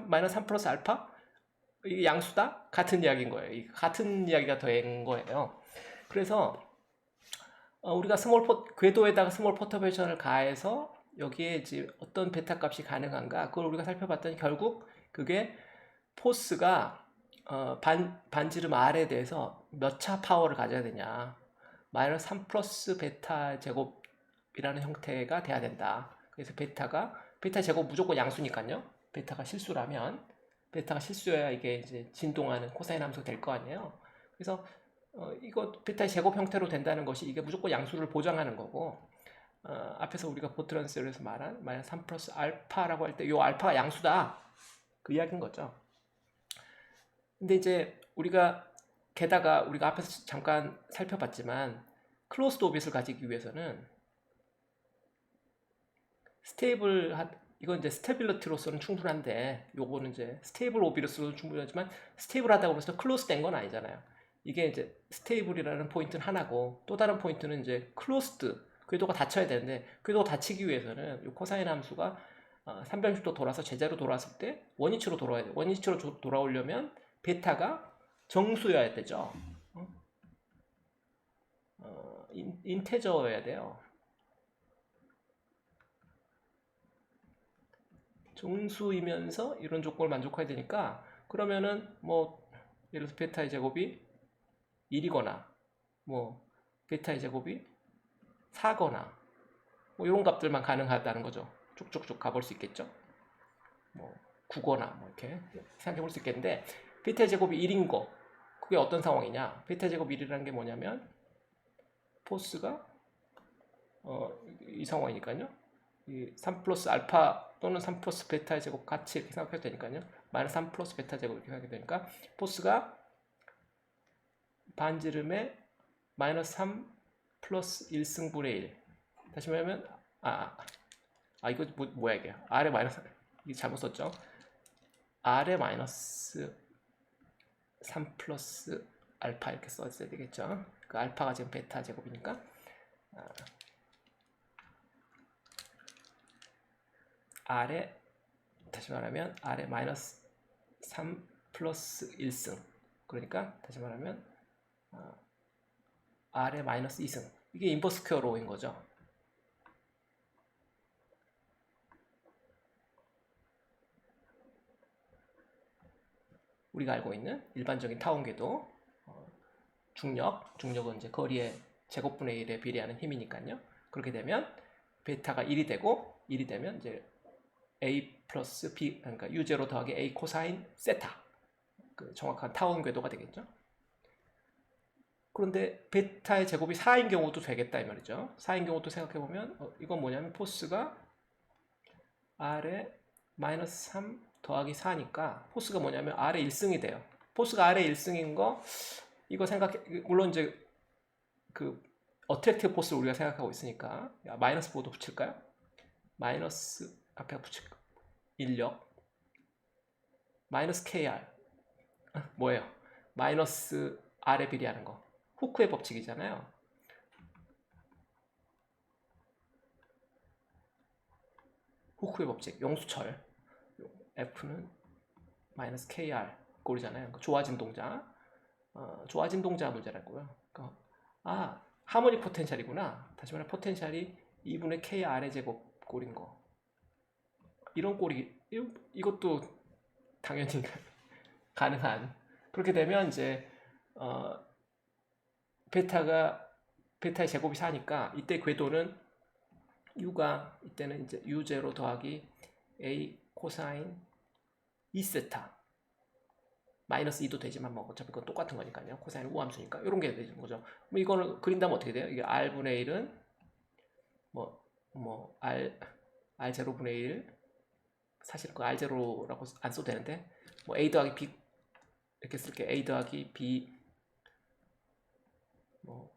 마이너스 3 플러스 알파 이게 양수다? 같은 이야기인 거예요. 같은 이야기가 된 거예요. 그래서 우리가 궤도에다가 스몰 퍼터베이션을 가해서 여기에 이제 어떤 베타 값이 가능한가 그걸 우리가 살펴봤더니 결국 그게 포스가 반지름 R에 대해서 몇 차 파워를 가져야 되냐 마이너스 3 플러스 베타 제곱이라는 형태가 돼야 된다. 그래서 베타 제곱 무조건 양수니까요. 베타가 실수여야 이게 이제 진동하는 코사인 함수가 될 거 아니에요. 그래서 이거 베타 제곱 형태로 된다는 것이 이게 무조건 양수를 보장하는 거고 앞에서 우리가 보트란스에서 말한 마이너스 3 플러스 알파라고 할 때 이 알파가 양수다 그 이야기인 거죠. 근데 이제 게다가 우리가 앞에서 잠깐 살펴봤지만 클로스드 오빗을 가지기 위해서는 이건 이제 스테빌리티로서는 충분한데 요거는 이제 스테이블 오빗으로서는 충분하지만 스테이블하다고 해서 클로스 된 건 아니잖아요. 이게 이제 스테이블이라는 포인트는 하나고 또 다른 포인트는 이제 클로스드 궤도가 닫혀야 되는데 궤도가 닫히기 위해서는 이 코사인 함수가 360도 돌아서 제자로 돌아왔을 때 원위치로 돌아와야 돼요. 원위치로 돌아오려면 베타가 정수여야 되죠. 인테저여야 돼요. 정수이면서 이런 조건을 만족해야 되니까 그러면은 뭐 예를 들어서 베타의 제곱이 1이거나 뭐 베타의 제곱이 4거나 뭐 이런 값들만 가능하다는 거죠. 쭉쭉쭉 가볼 수 있겠죠. 뭐 9거나 뭐 이렇게 생각해 볼 수 있겠는데 베타의 제곱이 1인 거 그게 어떤 상황이냐 베타의 제곱 1이라는 게 뭐냐면 포스가 이 상황이니까요. 이 3 플러스 알파 또는 3 플러스 베타의 제곱 같이 이렇게 생각해도 되니까요. 마이너스 3 플러스 베타 제곱 이렇게 생각해도 되니까 포스가 반지름에 마이너스 3 플러스 1승분의 1 다시 말하면 이거 뭐야 이게 R에 마이너스 이게 잘못 썼죠. R에 마이너스 3 플러스 알파 이렇게 써있어야 되겠죠. 그 알파가 지금 베타 제곱이니까 R에 다시 말하면 R에 마이너스 3 플러스 1승 그러니까 다시 말하면 R에 마이너스 2승 이게 인버스 스퀘어 로인 거죠. 우리가 알고 있는 일반적인 타원 궤도 중력은 이제 거리의 제곱분의 1에 비례하는 힘이니까요. 그렇게 되면 베타가 1이 되면 이제 A 플러스 B 그러니까 U0 더하기 A 코사인 세타 그 정확한 타원 궤도가 되겠죠. 그런데 베타의 제곱이 4인 경우도 되겠다 이 말이죠. 4인 경우도 생각해보면 이건 뭐냐면 포스가 R에 마이너스 3 더하기 4니까 포스가 뭐냐면 R에 1승이 돼요. 포스가 R에 1승인 거 이거 물론 이제 그 어트랙티브 포스를 우리가 생각하고 있으니까 마이너스 보도 붙일까요? 마이너스 앞에 붙일까? 인력 마이너스 KR 뭐예요? 마이너스 R에 비례하는 거 후크의 법칙이잖아요. 후크의 법칙 용수철 F는 마이너스 KR 꼴이잖아요. 좋아진 동자 좋아진 동자 문제라고요. 하모닉 포텐셜이구나. 다시 말해 포텐셜이 2분의 KR의 제곱 꼴인 거. 이런 꼴이 이것도 당연히 가능한. 그렇게 되면 이제 베타의 제곱이 4니까 이때 궤도는 U가 이때는 이제 U0 더하기 A 코사인 2세타 마이너스 2도 되지만 뭐 어차피 그건 똑같은 거니까요. 코사인은 우함수니까 이런 게 되는 거죠. 그럼 이거를 그린다면 어떻게 돼요? 이게 R분의 1은 R0분의 1 사실 그 R0라고 안 써도 되는데 뭐 A 더하기 B 이렇게 쓸게. A 더하기 B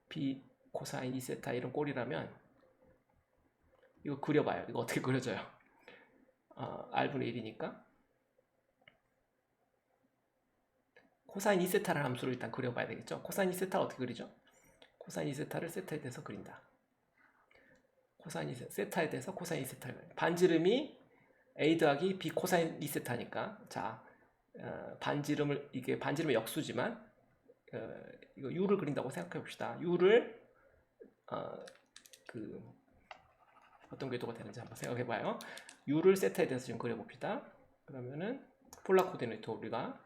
B 코사인 2세타 이런 꼴이라면 이거 그려봐요. 이거 어떻게 그려져요? R분의 1이니까 코사인 2세타라는 함수를 일단 그려봐야 되겠죠. 코사인 2세타를 어떻게 그리죠? 코사인 2세타를 세타에 대해서 그린다. 코사인 2세타, 세타에 대해서 코사인 2세타를 반지름이 A 더하기 B 코사인 2세타니까 자 이게 반지름의 역수지만 이거 U를 그린다고 생각해 봅시다. U를 어떤 궤도가 되는지 한번 생각해 봐요. U를 세타에 대해서 좀 그려 봅시다. 그러면은 폴라 코디네이터 우리가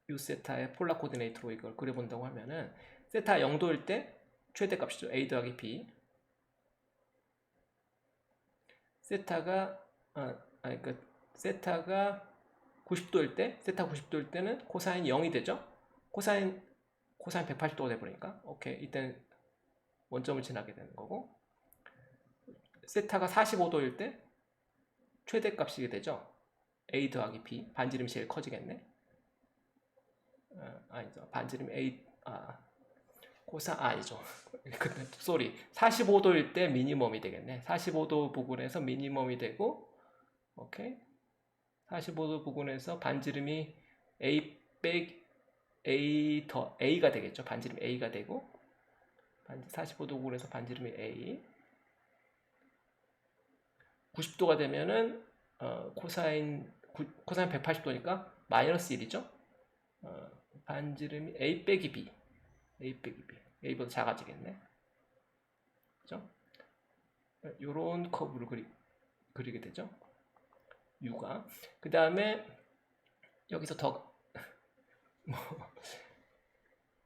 U 세타의 폴라 코디네이터로 이걸 그려 본다고 하면은 세타 0도일 때 최대값이죠. A 더하기 B. 세타가 세타가 90도일 때, 세타 90도일 때는 코사인이 0이 되죠. 코사인 180도가 돼버리니까 오케이, 이때는 원점을 지나게 되는 거고, 세타가 45도일 때 최대값이게 되죠. A 더하기 B, 반지름이 제일 커지겠네. 아니죠, 반지름 A, 아니죠. 쏘리, 45도일 때 미니멈이 되겠네. 45도 부근에서 미니멈이 되고, 오케이, 45도 부근에서 반지름이 A가 되겠죠. 반지름 A가 되고, 45도 부근에서 반지름이 A, 90도가 되면은 코사인 180도니까 마이너스 1이죠. 반지름이 A 빼기 B, A보다 작아지겠네. 그죠? 요런 커브를 그리게 되죠. U가. 그 다음에 여기서 더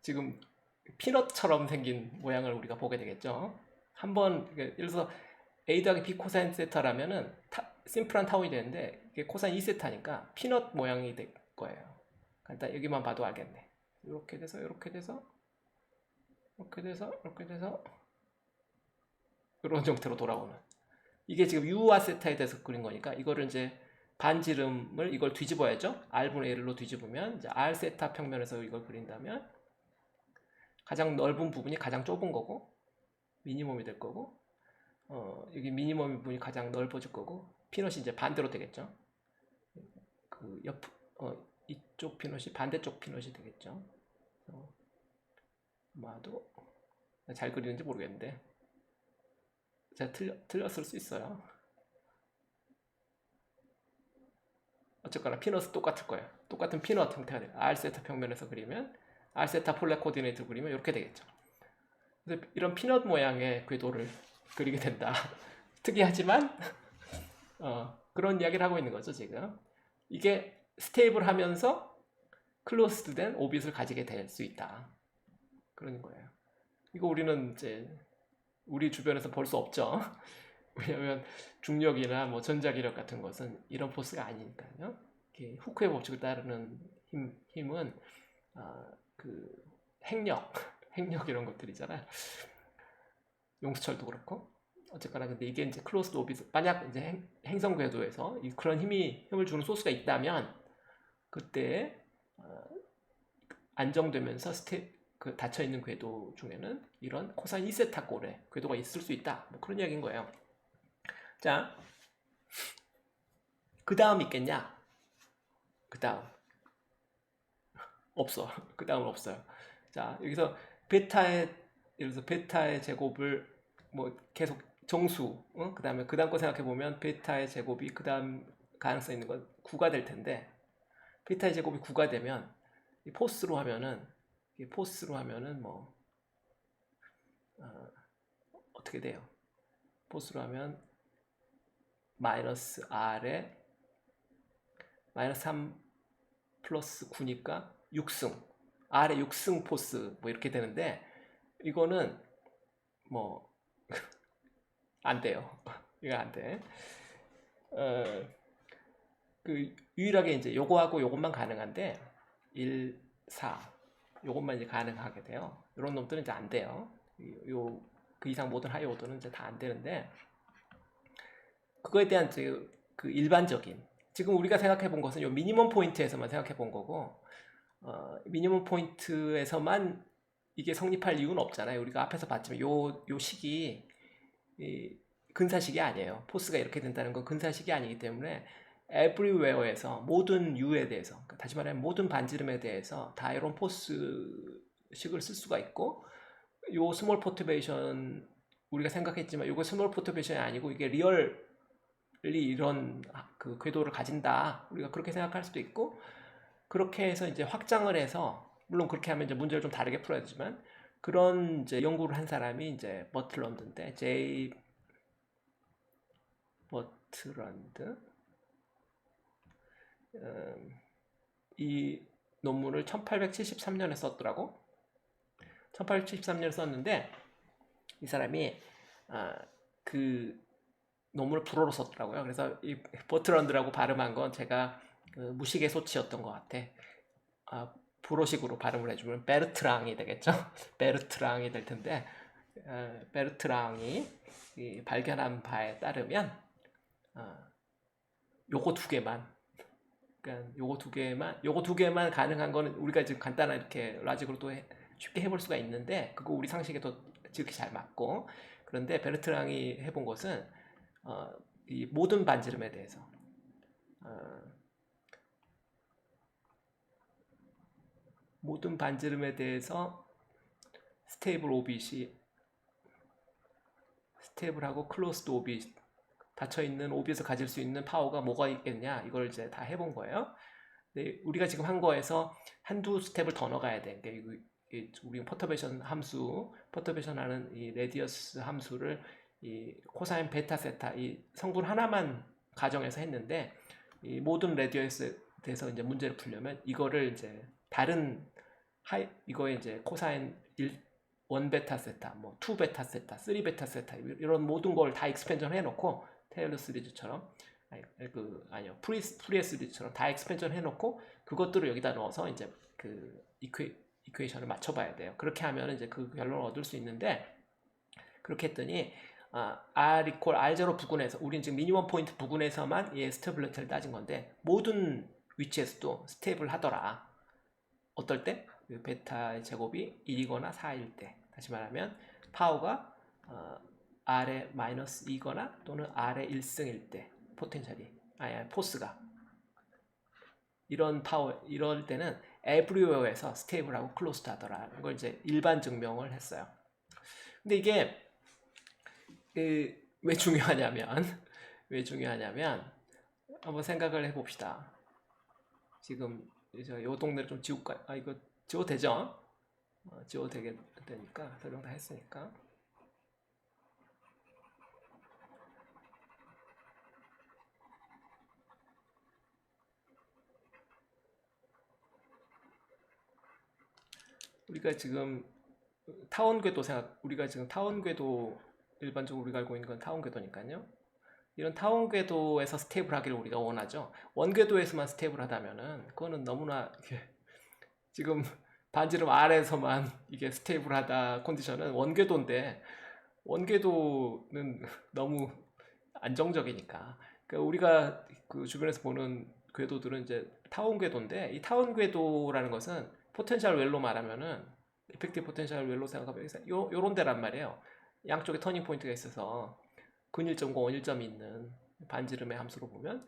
지금 피넛처럼 생긴 모양을 우리가 보게 되겠죠. 한번 예를 들어서 A 더하기 B 코사인 세타라면은 심플한 타운이 되는데 이게 코사인 2세타니까 피넛 모양이 될 거예요. 간단 여기만 봐도 알겠네. 이렇게 돼서 이렇게 돼서 이렇게 돼서 이렇게 돼서 이런 형태로 돌아오는, 이게 지금 U와 세타에 대해서 그린 거니까 이거를 이제 반지름을 이걸 뒤집어야죠. R분의 1로 뒤집으면 이제 R 세타 평면에서 이걸 그린다면 가장 넓은 부분이 가장 좁은 거고 미니멈이 될 거고, 여기 미니멈 부분이 가장 넓어질 거고, 피넛이 이제 반대로 되겠죠. 그 이쪽 피넛이 반대쪽 피넛이 되겠죠. 아마도 잘 그리는지 모르겠는데 제가 틀렸을 수 있어요. 어쨌거나 피넛은 똑같을 거예요. 똑같은 피넛 형태가 돼요. R세타 평면에서 그리면, R세타 폴라 코디네이트 그리면 이렇게 되겠죠. 그래서 이런 피넛 모양의 궤도를 그리게 된다. 특이하지만 그런 이야기를 하고 있는 거죠, 지금. 이게 스테이블 하면서 클로스드된 오빗을 가지게 될 수 있다. 그런 거예요. 이거 우리는 이제 우리 주변에서 볼 수 없죠. 왜냐하면 중력이나 뭐 전자기력 같은 것은 이런 포스가 아니니까요. 후크의 법칙을 따르는 힘은 그 핵력 이런 것들이잖아요. 용수철도 그렇고. 어쨌거나 근데 이게 이제 클로스드 오비스, 만약 이제 행성 궤도에서 그런 힘을 주는 소스가 있다면 그때 안정되면서 그 닫혀 있는 궤도 중에는 이런 코사인 2세타 꼴의 궤도가 있을 수 있다. 뭐 그런 이야기인 거예요. 자, 그 다음 있겠냐? 그 다음 없어. 그 다음은 없어요. 자, 여기서 예를 들어서 베타의 제곱을 뭐 계속 정수, 그 다음에 그 다음 거 생각해 보면 베타의 제곱이 그 다음 가능성 있는 건 9가 될 텐데, 베타의 제곱이 9가 되면 이 포스로 하면은 뭐 어떻게 돼요? 포스로 하면 마이너스 R에 마이너스 3 플러스 9니까 6승, R에 6승 포스 뭐 이렇게 되는데, 이거는 뭐 안 돼요. 이거 안 돼. 그 유일하게 이제 요거하고 요것만 가능한데 1, 4 요것만 이제 가능하게 돼요. 이런 놈들은 이제 안 돼요. 그 이상 모든 하이 오더는 이제 다 안 되는데, 그거에 대한 이제 그 일반적인, 지금 우리가 생각해 본 것은 요 미니멈 포인트에서만 생각해 본 거고, 미니멈 포인트에서만 이게 성립할 이유는 없잖아요. 우리가 앞에서 봤지만 요 식이 근사식이 아니에요. 포스가 이렇게 된다는 건 근사식이 아니기 때문에 everywhere에서 모든 U에 대해서, 다시 말하면 모든 반지름에 대해서 다 이런 포스식을 쓸 수가 있고, 요 스몰 퍼터베이션 우리가 생각했지만 이거 스몰 퍼터베이션이 아니고 이게 리얼리 이런 그 궤도를 가진다, 우리가 그렇게 생각할 수도 있고, 그렇게 해서 이제 확장을 해서, 물론 그렇게 하면 이제 문제를 좀 다르게 풀어야 되지만, 그런 이제 연구를 한 사람이 이제 버틀런드인데 베르트란드 이 논문을 1873년에 썼더라고. 1873년에 썼는데 이 사람이 그 논문을 불어로 썼더라고요. 그래서 이 버트런드라고 발음한 건 제가 그 무식의 소치였던 것 같아. 불어식으로 발음을 해주면 베르트랑이 되겠죠. 베르트랑이 될 텐데 베르트랑이 발견한 바에 따르면 요거 두 개만, 그러니까 요거 두 개만 가능한 거는 우리가 지금 간단한 이렇게 라직으로 또 쉽게 해볼 수가 있는데 그거 우리 상식에도 지극히 잘 맞고, 그런데 베르트랑이 해본 것은 이 모든 반지름에 대해서 모든 반지름에 대해서 스테이블 오빗이 스테이블하고 클로스드 오빗 닫혀있는 오빗을 가질 수 있는 파워가 뭐가 있겠냐, 이걸 이제 다 해본 거예요. 근데 우리가 지금 한 거에서 한두 스텝을 더 넣어가야 돼. 그러니까 우리 퍼터베이션 함수, 퍼터베이션 하는 이 레디어스 함수를 이 코사인 베타 세타 이 성분 하나만 가정해서 했는데, 이 모든 레디어스에 대해서 이제 문제를 풀려면 이거를 이제 다른 이거에 이제 코사인 1 베타 세타, 뭐 2 베타 세타, 3 베타 세타 이런 모든 걸 다 익스펜전 해놓고 테일러 시리즈처럼 아니요 프리에 시리즈처럼 다 익스펜전 해놓고 그것들을 여기다 넣어서 이제 그 이퀘이션을 맞춰봐야 돼요. 그렇게 하면 이제 그 결론을 얻을 수 있는데, 그렇게 했더니 R 이퀄 R0 부근에서, 우리는 지금 미니멈 포인트 부근에서만 얘 스테빌리티를 따진 건데 모든 위치에서도 스테이블 하더라. 어떨 때? 그 베타의 제곱이 1이거나 4일 때. 다시 말하면 파워가 R의 마이너스 2거나 또는 R의 1승일 때, 포스가 이런 파워, 이럴 때는 에브리웨어에서 스테이블하고 클로스드 하더라. 이걸 이제 일반 증명을 했어요. 근데 이게 왜 중요하냐면 한번 생각을 해봅시다. 지금 이 동네를 좀 지울까? 이거 지워도 되죠? 지워도 되니까 설명 다 했으니까. 우리가 지금 타원궤도 우리가 지금 타원궤도, 일반적으로 우리가 알고 있는 건 타원궤도니까요. 이런 타원궤도에서 스테이블 하기를 우리가 원하죠. 원궤도에서만 스테이블 하다면은 그거는 너무나 지금 반지름 아래에서만 이게 스테이블 하다 컨디션은 원궤도인데, 원궤도는 너무 안정적이니까. 그러니까 우리가 그 주변에서 보는 궤도들은 이제 타원 궤도인데, 이 타원 궤도라는 것은 포텐셜 웰로 말하면은 이펙티브 포텐셜 웰로 생각하면 요런 데란 말이에요. 양쪽에 터닝 포인트가 있어서 근 1점과 원 1점이 있는 반지름의 함수로 보면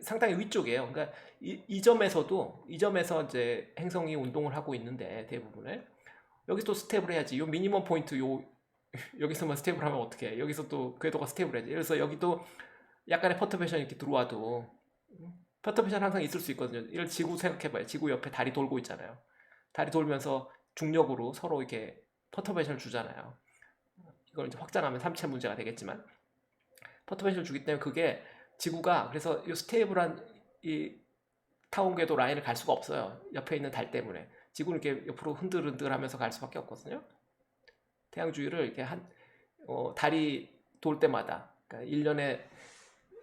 상당히 위쪽이에요. 그러니까 이 점에서 이제 행성이 운동을 하고 있는데 대부분에 여기서 또 스텝을 해야지. 요 미니멈 포인트 여기서만 스텝을 하면 어떻게 해? 여기서 또 궤도가 스텝을 해야지. 그래서 여기도 약간의 퍼터베이션이 이렇게 들어와도 퍼터베이션 항상 있을 수 있거든요. 이걸 지구 생각해봐요. 지구 옆에 달이 돌고 있잖아요. 달이 돌면서 중력으로 서로 이렇게 퍼터베이션을 주잖아요. 이걸 이제 확장하면 3차 문제가 되겠지만 퍼터베이션을 주기 때문에 그게 지구가, 그래서 이 스테이블한 이 타원 궤도 라인을 갈 수가 없어요. 옆에 있는 달 때문에. 지구는 이렇게 옆으로 흔들흔들 하면서 갈 수밖에 없거든요. 태양 주위를 이렇게 달이 돌 때마다, 그러니까 1년이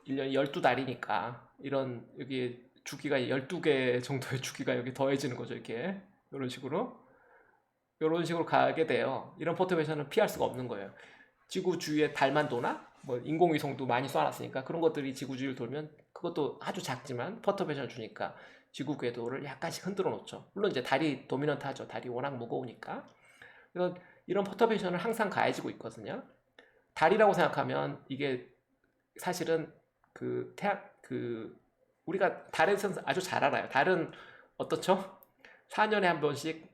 12달이니까 이런 여기 주기가 12개 정도의 주기가 여기 더해지는 거죠. 이렇게 이런 식으로 가게 돼요. 이런 퍼터베이션은 피할 수가 없는 거예요. 지구 주위에 달만 도나 뭐 인공위성도 많이 쏴놨으니까 그런 것들이 지구 주위를 돌면 그것도 아주 작지만 퍼터베이션을 주니까 지구 궤도를 약간씩 흔들어 놓죠. 물론 이제 달이 도미넌트하죠. 달이 워낙 무거우니까. 그래서 이런 퍼터베이션을 항상 가해지고 있거든요. 달이라고 생각하면 이게 사실은 우리가 달에서 아주 잘 알아요. 달은 어떻죠? 4년에 한 번씩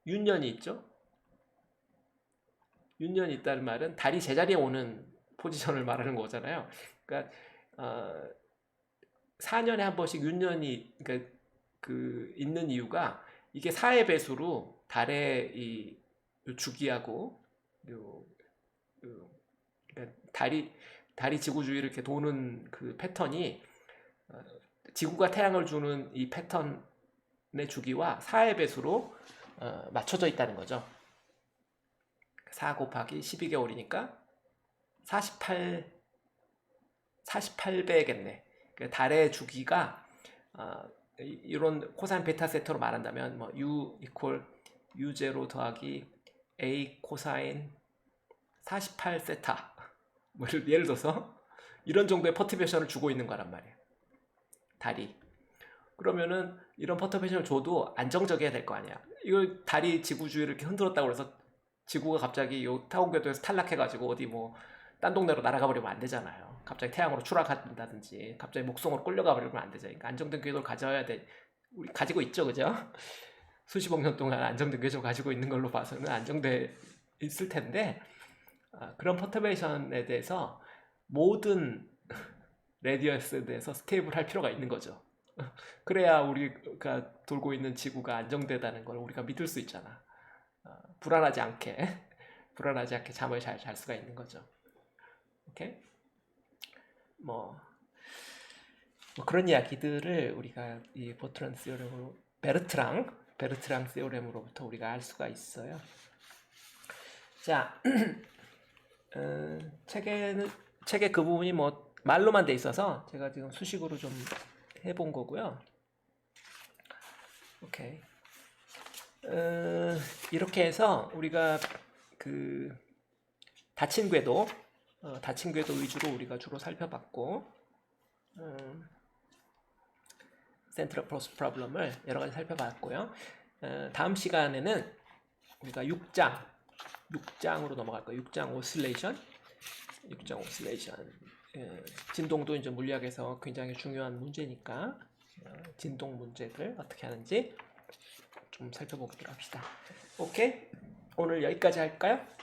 윤년이 있죠. 윤년이 있다는 말은 달이 제자리에 오는 포지션을 말하는 거잖아요. 그러니까 4년에 한 번씩 윤년이 있는 이유가 이게 4의 배수로 달의 이 주기하고 그러니까 달이 지구 주위를 이렇게 도는 그 패턴이 지구가 태양을 주는 이 패턴의 주기와 4의 배수로 맞춰져 있다는 거죠. 4 곱하기 12개월이니까 48배겠네. 달의 주기가 이런 코사인 베타 세터로 말한다면 뭐 U 이퀄 U0 더하기 A 코사인 48 세타 뭐 예를 들어서 이런 정도의 퍼트베이션을 주고 있는 거란 말이에요. 달이. 그러면은 이런 퍼터베이션을 줘도 안정적이어야 될 거 아니야. 이걸 달이 지구 주위를 이렇게 흔들었다고 해서 지구가 갑자기 요 타원 궤도에서 탈락해가지고 어디 뭐 딴 동네로 날아가 버리면 안 되잖아요. 갑자기 태양으로 추락한다든지 갑자기 목성으로 끌려가 버리면 안 되죠. 그러니까 안정된 궤도를 가져야 돼. 우리 가지고 있죠, 그죠? 수십억 년 동안 안정된 궤도를 가지고 있는 걸로 봐서는 안정돼 있을 텐데 그런 퍼터베이션에 대해서 모든 레디어스에 대해서 스테이블할 필요가 있는 거죠. 그래야 우리가 돌고 있는 지구가 안정되다는 걸 우리가 믿을 수 있잖아. 불안하지 않게 잠을 잘 잘 수가 있는 거죠. 오케이? 뭐 그런 이야기들을 우리가 이 보트란 시오렘으로 베르트랑 시오렘으로부터 우리가 알 수가 있어요. 자, 책의 그 부분이 뭐 말로만 돼 있어서 제가 지금 수식으로 좀 해본 거고요. 오케이. 이렇게 해서 우리가 그 닫힌 궤도 위주로 우리가 주로 살펴봤고, 센트럴 포스 프로블럼을 여러 가지 살펴봤고요. 다음 시간에는 우리가 6장으로 넘어갈 거예요. 6장 오실레이션. 진동도 이제 물리학에서 굉장히 중요한 문제니까 진동 문제들 어떻게 하는지 좀 살펴보기로 합시다. 오케이? 오늘 여기까지 할까요?